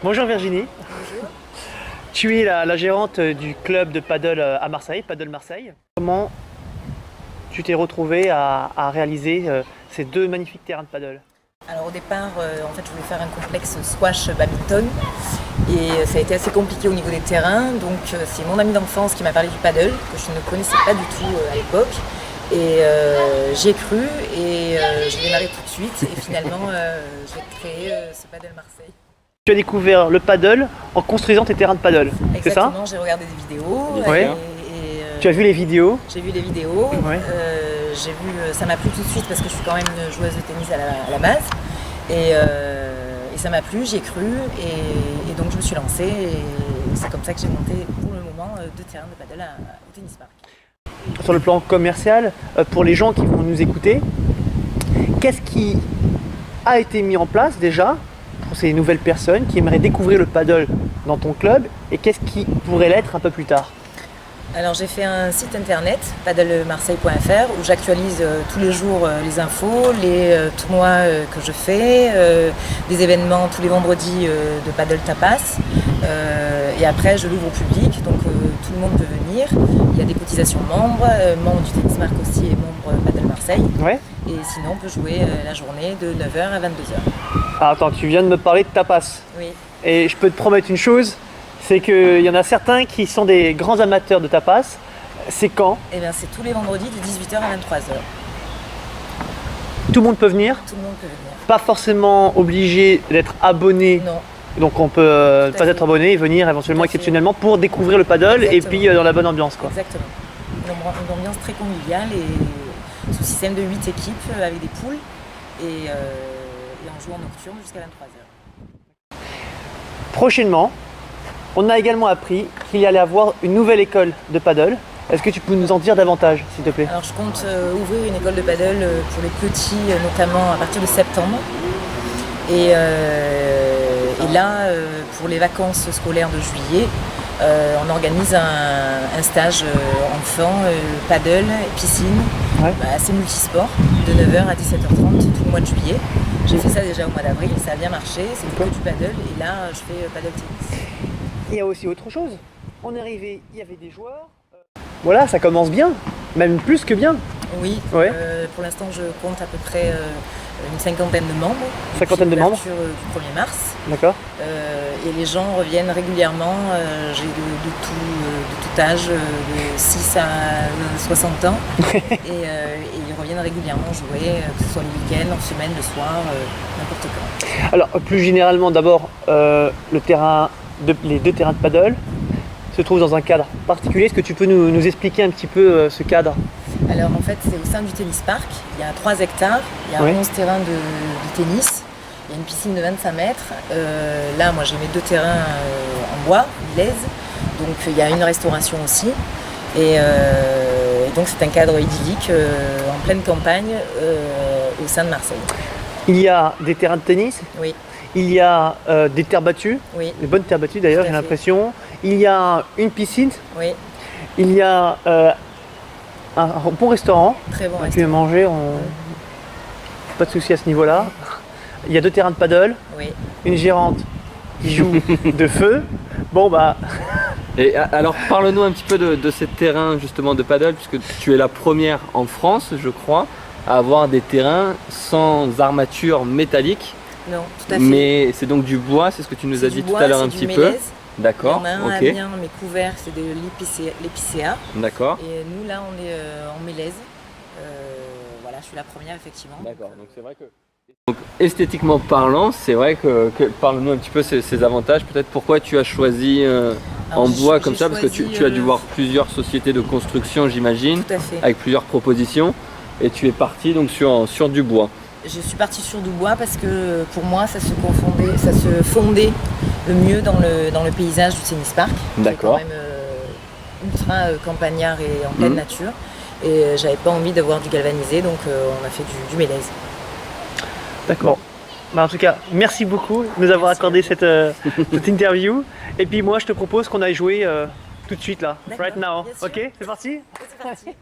Bonjour Virginie. Bonjour. Tu es la gérante du club de paddle à Marseille, Paddle Marseille. Comment tu t'es retrouvée à réaliser ces deux magnifiques terrains de paddle? Alors au départ, en fait, je voulais faire un complexe squash badminton et ça a été assez compliqué au niveau des terrains. Donc c'est mon ami d'enfance qui m'a parlé du paddle que je ne connaissais pas du tout à l'époque. Et j'y ai cru et j'ai démarré tout de suite et finalement j'ai créé ce Paddle Marseille. Tu as découvert le paddle en construisant tes terrains de paddle, c'est ça? Exactement, j'ai regardé des vidéos Ouais. et Tu as vu les vidéos? j'ai vu les vidéos, Ouais. j'ai vu, ça m'a plu tout de suite parce que je suis quand même une joueuse de tennis à la base et ça m'a plu, j'y ai cru et donc je me suis lancée et c'est comme ça que j'ai monté pour le moment deux terrains de paddle au tennis park. Sur le plan commercial, pour les gens qui vont nous écouter, qu'est-ce qui a été mis en place déjà pour ces nouvelles personnes qui aimeraient découvrir le paddle dans ton club et qu'est-ce qui pourrait l'être un peu plus tard? Alors j'ai fait un site internet, paddlemarseille.fr, où j'actualise tous les jours les infos, les tournois que je fais, des événements tous les vendredis de paddle tapas. Et après je l'ouvre au public, donc tout le monde peut venir. Il y a des cotisations membres, membres du Tennis Mark aussi et membres Paddle Marseille. Ouais. Et sinon on peut jouer la journée de 9h à 22h. Ah, attends, tu viens de me parler de tapas. Oui. Et je peux te promettre une chose, c'est qu'il y en a certains qui sont des grands amateurs de tapas. C'est quand? Et bien c'est tous les vendredis de 18h à 23h. Tout le monde peut venir, Tout le monde peut venir. pas forcément obligé d'être abonné. Non. Donc on peut Tout à pas fait. être abonné et venir éventuellement Tout à fait. exceptionnellement pour découvrir le paddle et Exactement. puis dans la bonne ambiance, quoi. Exactement. Une ambiance très conviviale et sous système de 8 équipes avec des poules et on joue en nocturne jusqu'à 23h. Prochainement, on a également appris qu'il y allait avoir une nouvelle école de paddle. Est-ce que tu peux nous en dire davantage, s'il te plaît? Alors je compte ouvrir une école de paddle pour les petits, notamment à partir de septembre. Et là, pour les vacances scolaires de juillet, on organise un stage enfant, paddle, piscine, Ouais. assez multisport, de 9h à 17h30 tout le mois de juillet. J'ai fait ça déjà au mois d'avril, ça a bien marché, c'était que du paddle et là je fais paddle tennis. Il y a aussi autre chose. On est arrivé, il y avait des joueurs. Voilà, ça commence bien, même plus que bien. Oui, Ouais. pour l'instant je compte à peu près une cinquantaine de membres. Cinquantaine de depuis membres. l'ouverture du 1er mars. D'accord. Et les gens reviennent régulièrement, j'ai de tout âge, de 6 à 60 ans. et ils reviennent régulièrement jouer, que ce soit le week-end, en semaine, le soir, n'importe quand. Alors, plus généralement, d'abord, les deux terrains de paddle se trouvent dans un cadre particulier. Est-ce que tu peux nous expliquer un petit peu ce cadre? Alors en fait c'est au sein du tennis park, il y a 3 hectares, il y a Ouais. 11 terrains de tennis, il y a une piscine de 25 mètres. Là moi j'ai mes 2 terrains en bois, milèze, donc il y a une restauration aussi. Et donc c'est un cadre idyllique en pleine campagne au sein de Marseille. Il y a des terrains de tennis, Oui, il y a des terres battues, oui, des bonnes terres battues d'ailleurs, Tout à j'ai fait. l'impression. Il y a une piscine, oui, il y a un bon restaurant. très bon On peut restaurant. manger, pas de souci à ce niveau-là. Il y a 2 terrains de paddle, Oui. une gérante qui joue de feu. Bon bah, Et alors parle-nous un petit peu de ces terrains justement de paddle, puisque tu es la première en France, je crois, à avoir des terrains sans armature métallique. Non, tout à fait. Mais c'est donc du bois, c'est ce que tu nous C'est as du dit bois, tout à l'heure c'est un du petit peu. mélèze. D'accord, Il y en a un à ok, Amiens, mes couverts, c'est de l'épicéa. d'accord. Et nous, là, on est en mélèze. Voilà, je suis la première, effectivement. D'accord, donc c'est vrai que... Donc esthétiquement parlant, c'est vrai que parle-nous un petit peu ces avantages, peut-être pourquoi tu as choisi Alors, en j'ai bois cho- comme j'ai ça, parce que choisi, tu as dû voir plusieurs sociétés de construction, j'imagine, Tout à fait. avec plusieurs propositions, et tu es parti donc sur du bois. Je suis partie sur du bois parce que pour moi, ça se fondait le mieux dans le paysage du tennis park. D'accord. Qui est quand même ultra campagnard et en pleine Mhm. nature. Et j'avais pas envie d'avoir du galvanisé, donc on a fait du mélèze. d'accord. Bah, en tout cas, merci beaucoup de nous avoir accordé cette interview. Et puis moi, je te propose qu'on aille jouer tout de suite là, right now. Bien sûr. Ok, c'est parti? C'est parti.